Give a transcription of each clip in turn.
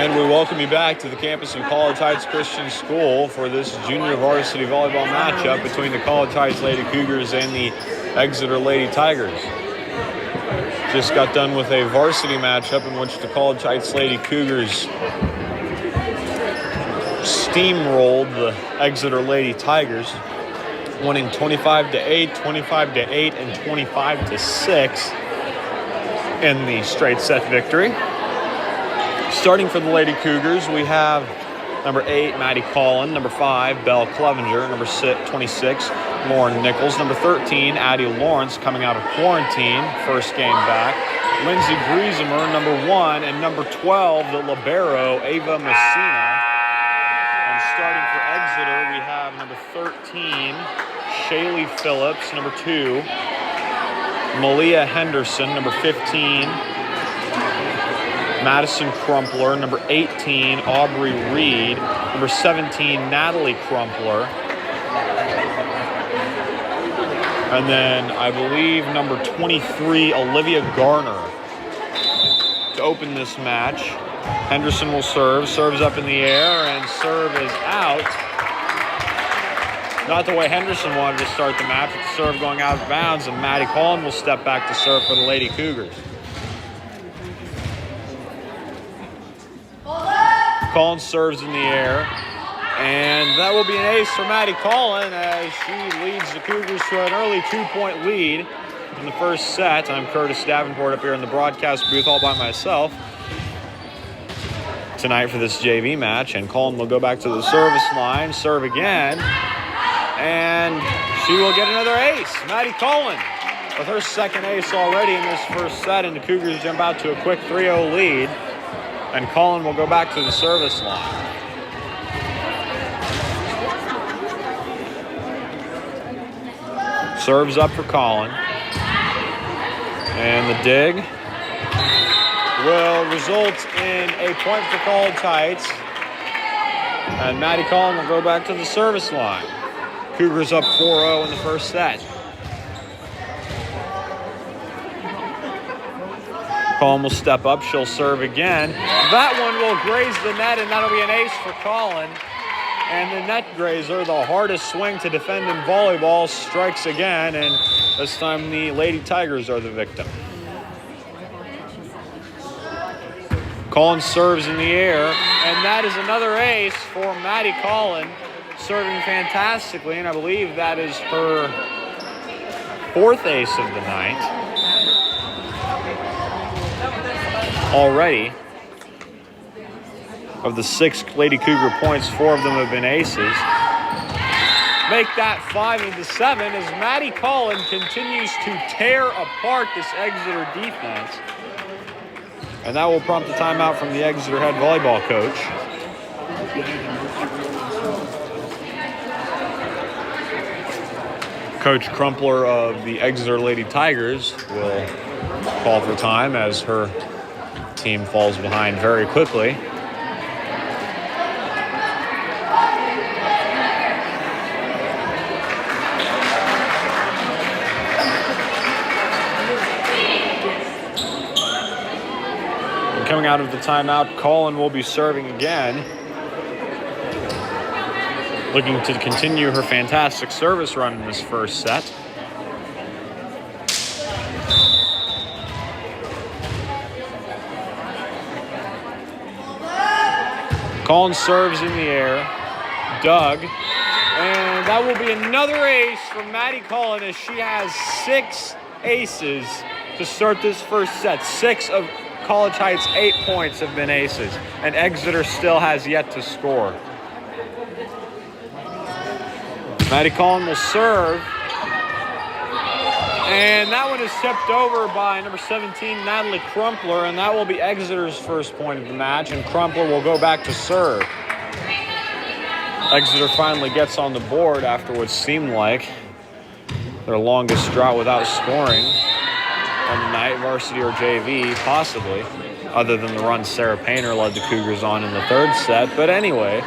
And we welcome you back to the campus of College Heights Christian School for this junior varsity volleyball matchup between the College Heights Lady Cougars and the Exeter Lady Tigers. Just got done with a varsity matchup in which the College Heights Lady Cougars steamrolled the Exeter Lady Tigers, winning 25-8, 25-8, and 25-6 in the straight set victory. Starting for the Lady Cougars, we have number 8, Maddie Collin, number 5, Belle Clevenger, number 26, Lauren Nichols, number 13, Addie Lawrence, coming out of quarantine, first game back, Lindsay Griesemer, number 1, and number 12, the libero, Ava Messina. And starting for Exeter, we have number 13, Shaylee Phillips, number 2, Malia Henderson, number 15, Madison Crumpler, number 18, Aubrey Reed, number 17, Natalie Crumpler, and then I believe number 23, Olivia Garner, to open this match. Henderson will serve, serves up in the air, and serve is out. Not the way Henderson wanted to start the match, with the serve going out of bounds, and Maddie Collin will step back to serve for the Lady Cougars. Collin serves in the air, and that will be an ace for Maddie Collin as she leads the Cougars to an early 2-point lead in the first set. I'm Curtis Davenport up here in the broadcast booth all by myself tonight for this JV match, and Collin will go back to the service line, serve again, and she will get another ace. Maddie Collin with her second ace already in this first set, and the Cougars jump out to a quick 3-0 lead. And Collin will go back to the service line. Serves up for Collin. And the dig will result in a point for College Heights. And Maddie Collin will go back to the service line. Cougars up 4-0 in the first set. Collin will step up. She'll serve again. That one will graze the net, and that'll be an ace for Collin. And the net grazer, the hardest swing to defend in volleyball, strikes again, and this time the Lady Tigers are the victim. Collin serves in the air, and that is another ace for Maddie Collin, serving fantastically, and I believe that is her 4th ace of the night. Already, of the 6 Lady Cougar points, 4 of them have been aces. Make that 5-7 as Maddie Collin continues to tear apart this Exeter defense. And that will prompt a timeout from the Exeter head volleyball coach. Coach Crumpler of the Exeter Lady Tigers will call for time as her team falls behind very quickly. And coming out of the timeout, Collin will be serving again, looking to continue her fantastic service run in this first set. Collin serves in the air, dug, and that will be another ace from Maddie Collin as she has 6 aces to start this first set. 6 of College Heights' 8 points have been aces, and Exeter still has yet to score. Maddie Collin will serve, and that one is tipped over by number 17, Natalie Crumpler, and that will be Exeter's first point of the match, and Crumpler will go back to serve. Exeter finally gets on the board after what seemed like their longest drought without scoring on the night, varsity or JV, possibly, other than the run Sarah Painter led the Cougars on in the third set. But anyway,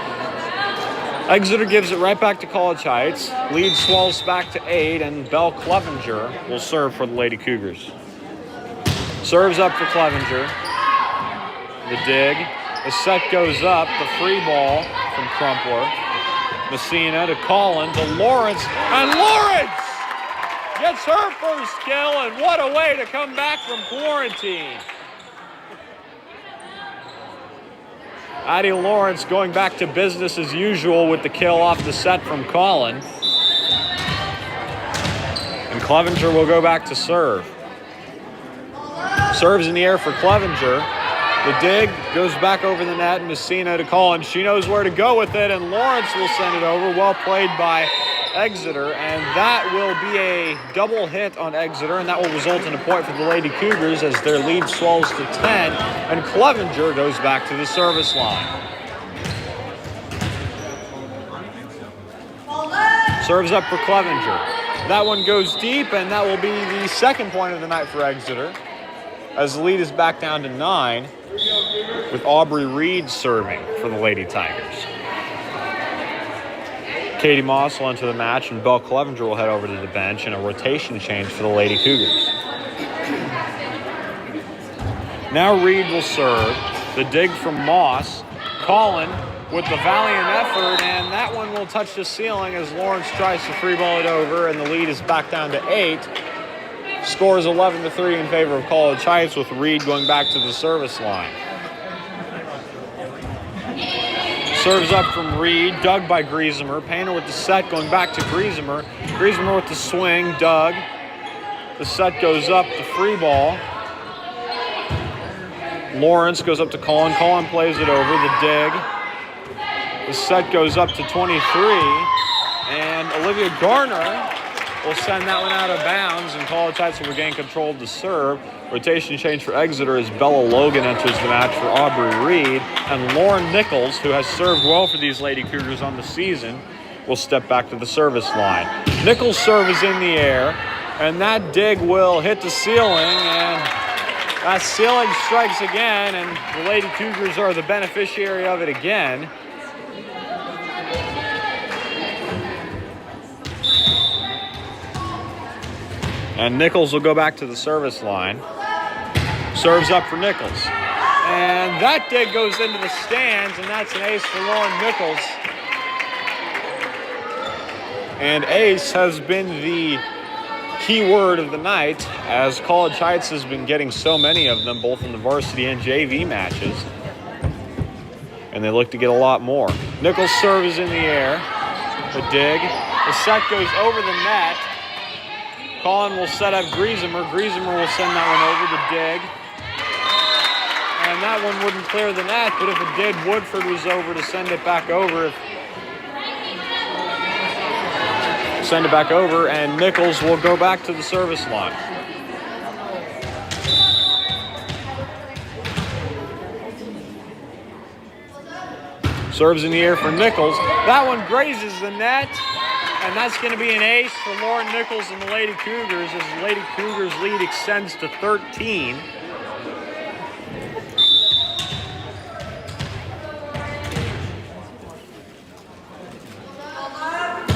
Exeter gives it right back to College Heights. Lead swells back to 8, and Belle Clevenger will serve for the Lady Cougars. Serves up for Clevenger. The dig, The set goes up, the free ball from Crumpler. Messina to Collin to Lawrence, and Lawrence gets her first kill, and what a way to come back from quarantine. Addie Lawrence going back to business as usual with the kill off the set from Collin. And Clevenger will go back to serve. Serves in the air for Clevenger. The dig goes back over the net, and Messina to Collin. She knows where to go with it, and Lawrence will send it over. Well played by Exeter, and that will be a double hit on Exeter, and that will result in a point for the Lady Cougars as their lead swells to 10, and Clevenger goes back to the service line. Serves up for Clevenger. That one goes deep, and that will be the second point of the night for Exeter, as the lead is back down to 9, with Aubrey Reed serving for the Lady Tigers. Katie Moss will enter the match, and Belle Clevenger will head over to the bench in a rotation change for the Lady Cougars. Now Reed will serve. The dig from Moss. Collin with the valiant effort, and that one will touch the ceiling as Lawrence tries to free ball it over, and the lead is back down to 8. Score is 11-3 in favor of College Heights, with Reed going back to the service line. Serves up from Reed, dug by Griesemer. Painter with the set, going back to Griesemer. Griesemer with the swing, dug. The set goes up, the free ball. Lawrence goes up to Collin. Collin plays it over, the dig. The set goes up to 23, and Olivia Garner will send that one out of bounds, and College Heights will regain control of the serve. Rotation change for Exeter as Bella Logan enters the match for Aubrey Reed, and Lauren Nichols, who has served well for these Lady Cougars on the season, will step back to the service line. Nichols' serve is in the air, and that dig will hit the ceiling, and that ceiling strikes again, and the Lady Cougars are the beneficiary of it again. And Nichols will go back to the service line. Serves up for Nichols. And that dig goes into the stands, and that's an ace for Lauren Nichols. And ace has been the key word of the night, as College Heights has been getting so many of them, both in the varsity and JV matches. And they look to get a lot more. Nichols' serve is in the air. The dig. The set goes over the net. Collin will set up Griesemer. Griesemer will send that one over the dig. And that one wouldn't clear the net, but if it did, Woodford was over to send it back over. And Nichols will go back to the service line. Serves in the air for Nichols. That one grazes the net. And that's going to be an ace for Lauren Nichols and the Lady Cougars as the Lady Cougars lead extends to 13.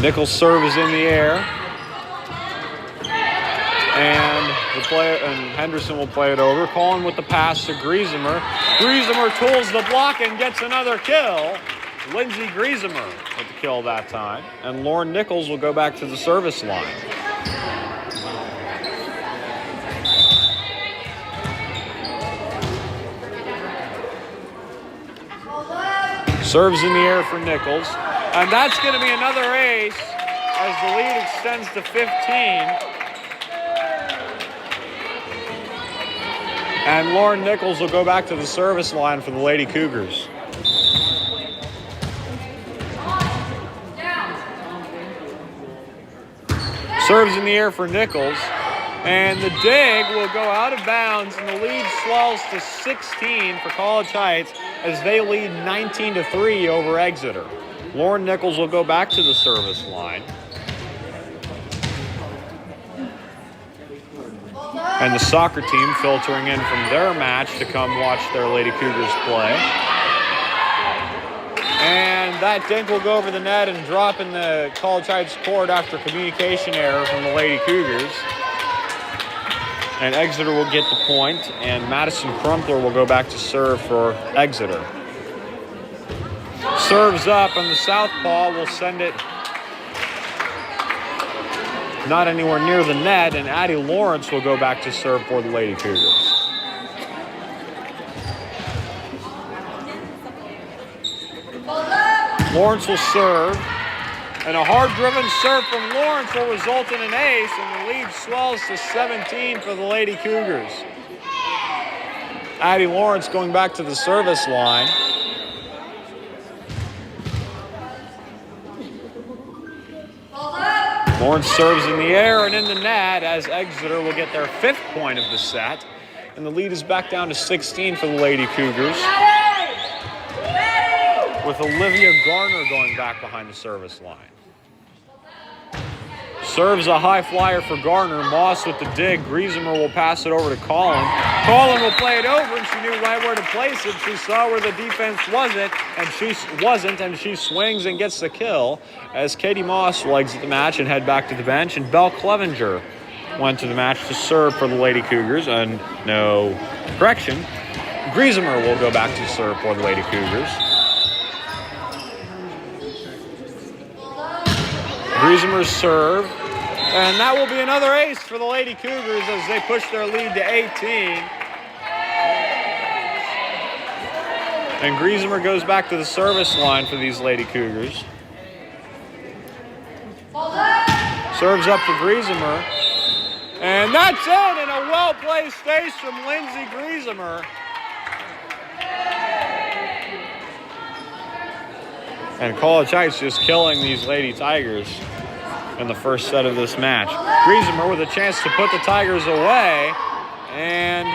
Nichols' serve is in the air. And Henderson will play it over. Collin with the pass to Griesemer. Griesemer tools the block and gets another kill. Lindsay Griesemer with the kill that time. And Lauren Nichols will go back to the service line. Serves in the air for Nichols. And that's going to be another ace as the lead extends to 15. And Lauren Nichols will go back to the service line for the Lady Cougars. Serves in the air for Nichols, and the dig will go out of bounds, and the lead swells to 16 for College Heights as they lead 19-3 over Exeter. Lauren Nichols will go back to the service line. And the soccer team filtering in from their match to come watch their Lady Cougars play. And that dink will go over the net and drop in the College Heights court after communication error from the Lady Cougars. And Exeter will get the point, and Madison Crumpler will go back to serve for Exeter. serves up, and the southpaw will send it not anywhere near the net, and Addie Lawrence will go back to serve for the Lady Cougars. Lawrence will serve, and a hard-driven serve from Lawrence will result in an ace, and the lead swells to 17 for the Lady Cougars. Addie Lawrence going back to the service line. Lawrence serves in the air and in the net as Exeter will get their 5th point of the set, and the lead is back down to 16 for the Lady Cougars, with Olivia Garner going back behind the service line. Serves a high flyer for Garner. Moss with the dig. Griesemer will pass it over to Collin. Collin will play it over, and she knew right where to place it. She saw where the defense wasn't, and she swings and gets the kill as Katie Moss will exit the match and head back to the bench, and Belle Clevenger went to the match to serve for the Lady Cougars, and no correction. Griesemer will go back to serve for the Lady Cougars. Griesemer's serve, and that will be another ace for the Lady Cougars as they push their lead to 18. And Griesemer goes back to the service line for these Lady Cougars. Serves up for Griesemer, and that's it, and a well-placed ace from Lindsay Griesemer. And College Heights just killing these Lady Tigers in the first set of this match. Griesemer with a chance to put the Tigers away, and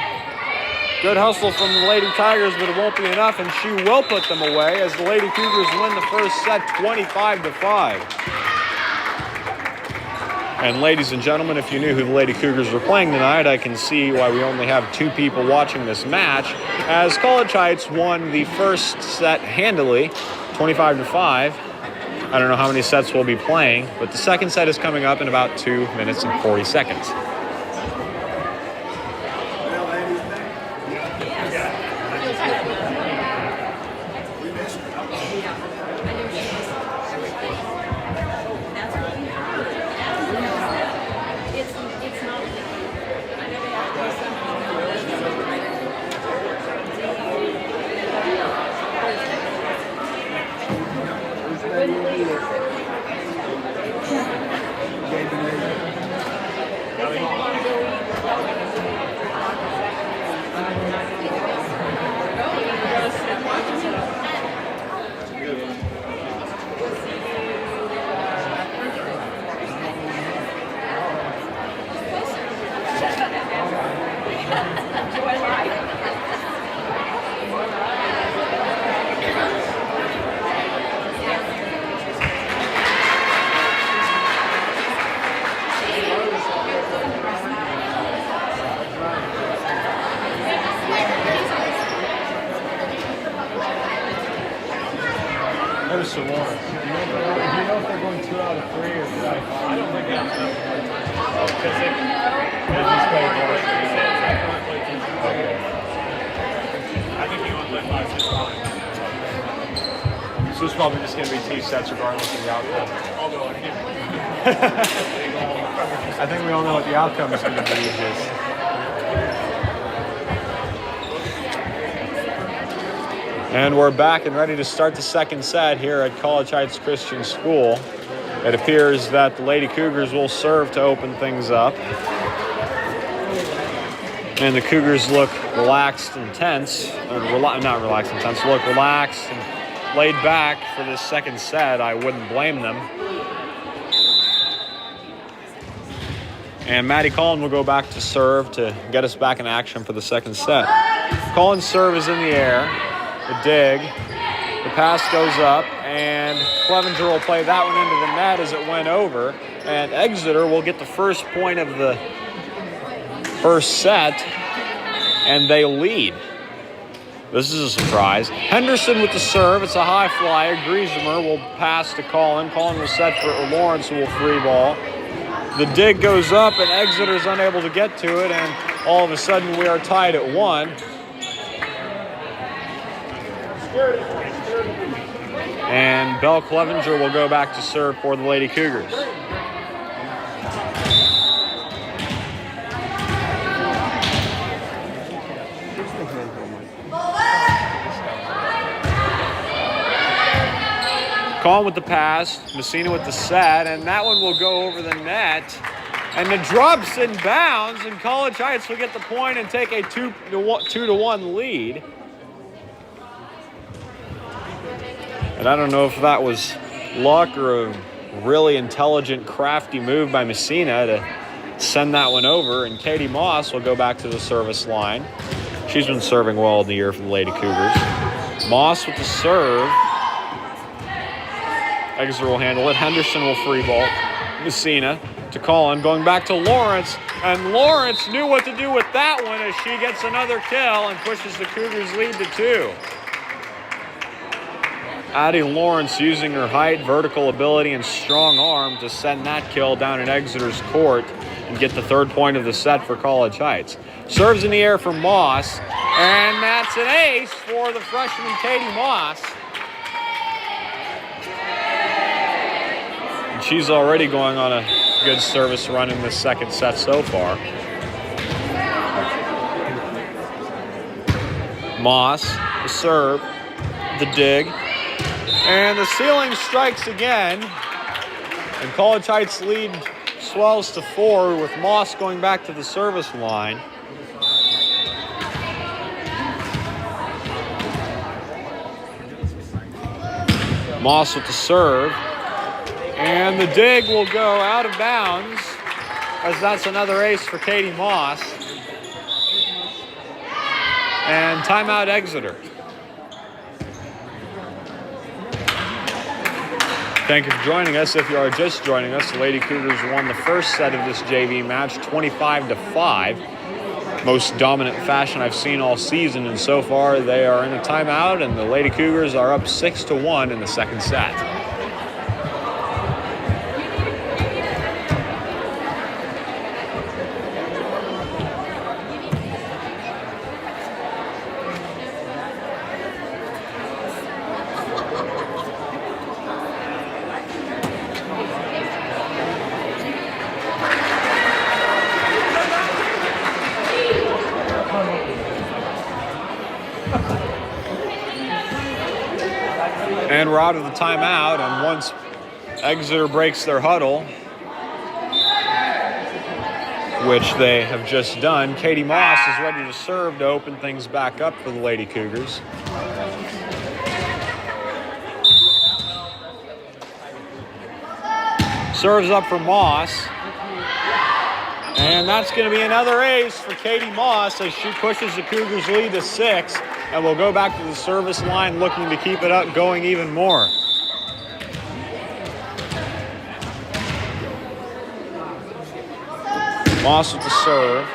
good hustle from the Lady Tigers, but it won't be enough, and she will put them away as the Lady Cougars win the first set 25-5. And ladies and gentlemen, if you knew who the Lady Cougars were playing tonight, I can see why we only have 2 people watching this match, as College Heights won the first set handily, 25-5. I don't know how many sets we'll be playing, but the second set is coming up in about 2 minutes and 40 seconds. There's some more. Do you know if they're going 2 out of 3 or 5? I don't think that's because they just played more. Okay. I think you want to play 5 6 times. So it's probably just going to be 2 sets regardless of the outcome. I think we all know what the outcome is going to be. And we're back and ready to start the second set here at College Heights Christian School. It appears that the Lady Cougars will serve to open things up. And the Cougars look relaxed and tense. Not relaxed and tense, look relaxed and laid back for this second set. I wouldn't blame them. And Maddie Collin will go back to serve to get us back in action for the second set. Collin's serve is in the air. The dig, the pass goes up, and Clevenger will play that one into the net as it went over, and Exeter will get the first point of the first set, and they lead. This is a surprise. Henderson with the serve. It's a high flyer. Griesemer will pass to Collin. Collin will set for Lawrence, who will free ball. The dig goes up, and Exeter's unable to get to it, and all of a sudden we are tied at 1. And Belle Clevenger will go back to serve for the Lady Cougars. Collin with the pass, Messina with the set, and that one will go over the net. And the drops in bounds, and College Heights will get the point and take a 2-1 lead. And I don't know if that was luck or a really intelligent, crafty move by Messina to send that one over. And Katie Moss will go back to the service line. She's been serving well in the year for the Lady Cougars. Moss with the serve. Exeter will handle it. Henderson will free ball. Messina to Collin, going back to Lawrence. And Lawrence knew what to do with that one as she gets another kill and pushes the Cougars lead to 2. Addie Lawrence using her height, vertical ability, and strong arm to send that kill down in Exeter's court and get the 3rd point of the set for College Heights. Serves in the air for Moss, and that's an ace for the freshman Katie Moss. And she's already going on a good service run in this 2nd set so far. Moss, the serve, the dig. And the ceiling strikes again, and College Heights lead swells to 4 with Moss going back to the service line. Moss with the serve, and the dig will go out of bounds as that's another ace for Katie Moss. And timeout Exeter. Thank you for joining us. If you are just joining us, the Lady Cougars won the first set of this JV match 25-5. Most dominant fashion I've seen all season, and so far they are in a timeout, and the Lady Cougars are up 6-1 in the 2nd set. And we're out of the timeout, and once Exeter breaks their huddle, which they have just done, Katie Moss is ready to serve to open things back up for the Lady Cougars. Serves up for Moss, and that's going to be another ace for Katie Moss as she pushes the Cougars lead to 6. And we'll go back to the service line looking to keep it up going even more. Moss with the serve.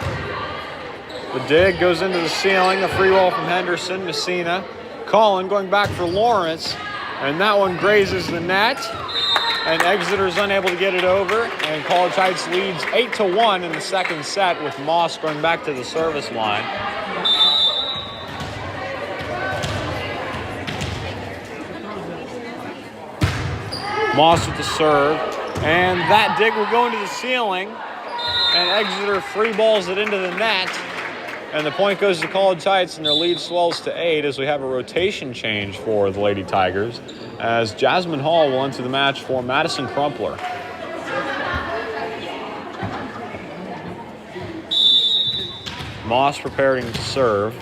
The dig goes into the ceiling. The free ball from Henderson. Messina. Collin going back for Lawrence. And that one grazes the net. And Exeter's unable to get it over. And College Heights leads 8-1 in the 2nd set with Moss going back to the service line. Moss with the serve, and that dig will go into the ceiling, and Exeter free balls it into the net, and the point goes to College Heights, and their lead swells to 8 as we have a rotation change for the Lady Tigers, as Jasmine Hall will enter the match for Madison Crumpler. Moss preparing to serve.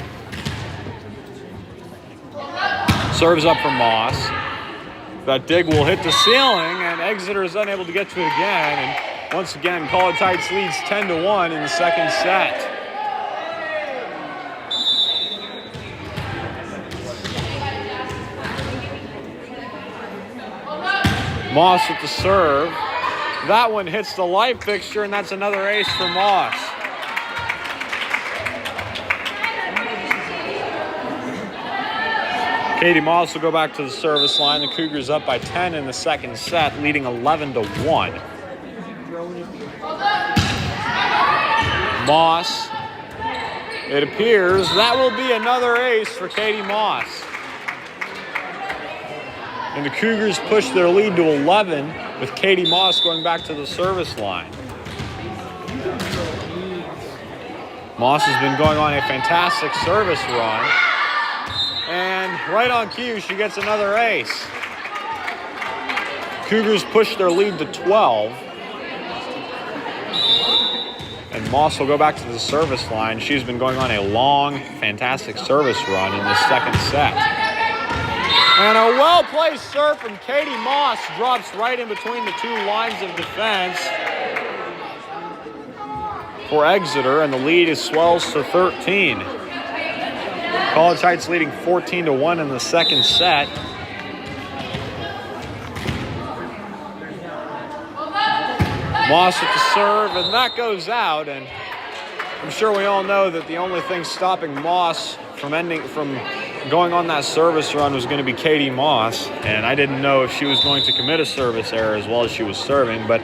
Serves up for Moss. That dig will hit the ceiling, and Exeter is unable to get to it again. And once again, College Heights leads 10-1 in the 2nd set. Moss with the serve. That one hits the light fixture, and that's another ace for Moss. Katie Moss will go back to the service line. The Cougars up by 10 in the 2nd set, leading 11-1. Moss. It appears that will be another ace for Katie Moss. And the Cougars push their lead to 11 with Katie Moss going back to the service line. Moss has been going on a fantastic service run. And right on cue, she gets another ace. Cougars push their lead to 12. And Moss will go back to the service line. She's been going on a long, fantastic service run in the second set. And a well-placed serve from Katie Moss drops right in between the two lines of defense for Exeter, and the lead swells to 13. College Heights leading 14-1 in the second set. Moss with the serve, and that goes out. And I'm sure we all know that the only thing stopping Moss from going on that service run was going to be Katie Moss. And I didn't know if she was going to commit a service error as well as she was serving, but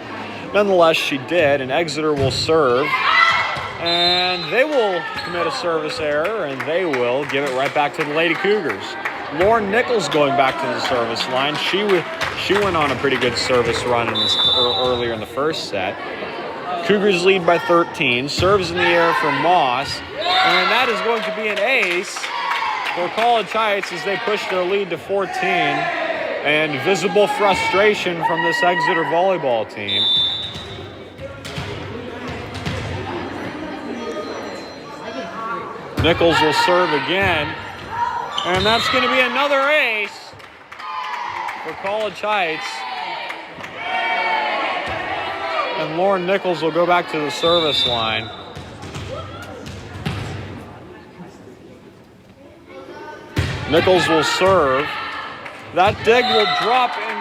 nonetheless she did. And Exeter will serve, and they will commit a service error, and they will give it right back to the Lady Cougars. Lauren Nichols going back to the service line. She went on a pretty good service run earlier in the first set. Cougars lead by 13. Serves in the air for Moss. And that is going to be an ace for College Heights as they push their lead to 14. And visible frustration from this Exeter volleyball team. Nichols will serve again. And that's going to be another ace for College Heights. And Lauren Nichols will go back to the service line. Nichols will serve. That dig will drop in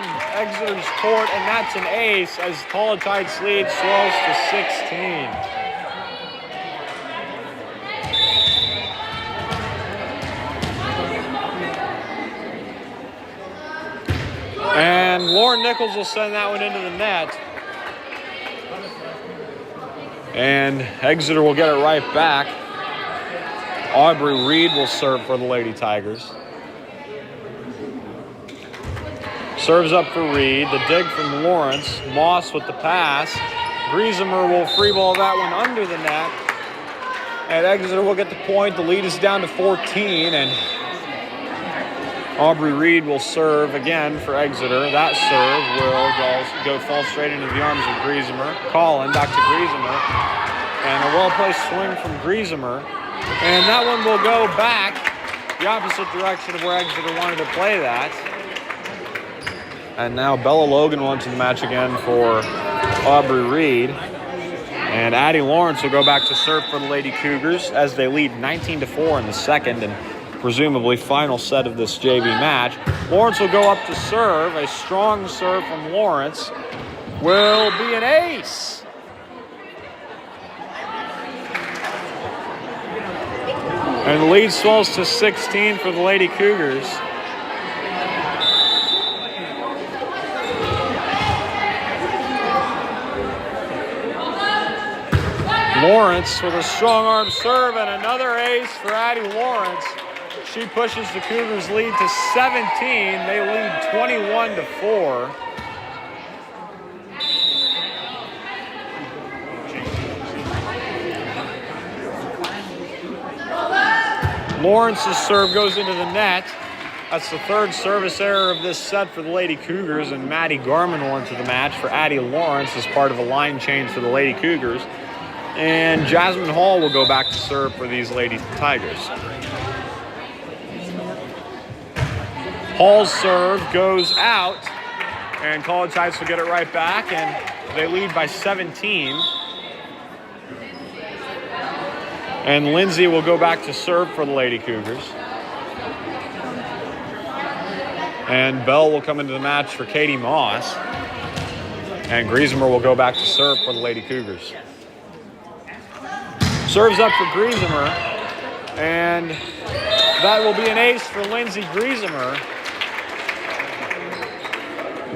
Exeter's court, and that's an ace as College Heights lead swells to 16. And Lauren Nichols will send that one into the net. And Exeter will get it right back. Aubrey Reed will serve for the Lady Tigers. Serves up for Reed. The dig from Lawrence. Moss with the pass. Griesemer will free ball that one under the net. And Exeter will get the point. The lead is down to 14. And Aubrey Reed will serve again for Exeter. That serve will fall straight into the arms of Griesemer. Collin back to Griesemer. And a well-placed swing from Griesemer. And that one will go back the opposite direction of where Exeter wanted to play that. And now Bella Logan will enter the match again for Aubrey Reed. And Addie Lawrence will go back to serve for the Lady Cougars as they lead 19-4 in the second and presumably final set of this JV match. Lawrence will go up to serve. A strong serve from Lawrence will be an ace. And the lead swells to 16 for the Lady Cougars. Lawrence with a strong arm serve and another ace for Addie Lawrence. She pushes the Cougars lead to 17. They lead 21-4. Lawrence's serve goes into the net. That's the third service error of this set for the Lady Cougars, and Maddie Garman will enter the match for Addie Lawrence as part of a line change for the Lady Cougars. And Jasmine Hall will go back to serve for these Lady Tigers. Hall's serve goes out, and College Heights will get it right back, and they lead by 17. And Lindsay will go back to serve for the Lady Cougars. And Bell will come into the match for Katie Moss. And Griesemer will go back to serve for the Lady Cougars. Serves up for Griesemer. And that will be an ace for Lindsay Griesemer.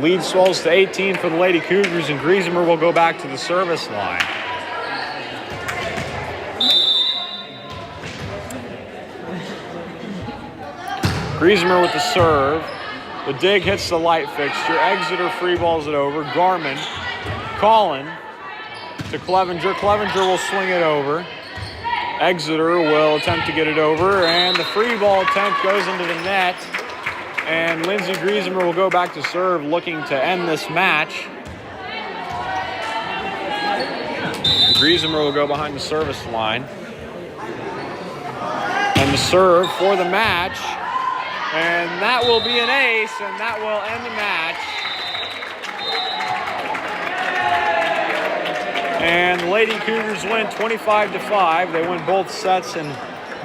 Lead swells to 18 for the Lady Cougars, and Griesemer will go back to the service line. Griesemer with the serve. The dig hits the light fixture. Exeter free balls it over. Garmin calling to Clevenger. Clevenger will swing it over. Exeter will attempt to get it over, and the free ball attempt goes into the net. And Lindsey Griesemer will go back to serve, looking to end this match. Griesemer will go behind the service line. And the serve for the match. And that will be an ace, and that will end the match. And the Lady Cougars win 25-5. They win both sets in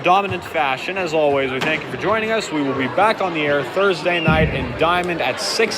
dominant fashion. As always, we thank you for joining us. We will be back on the air Thursday night in Diamond at 6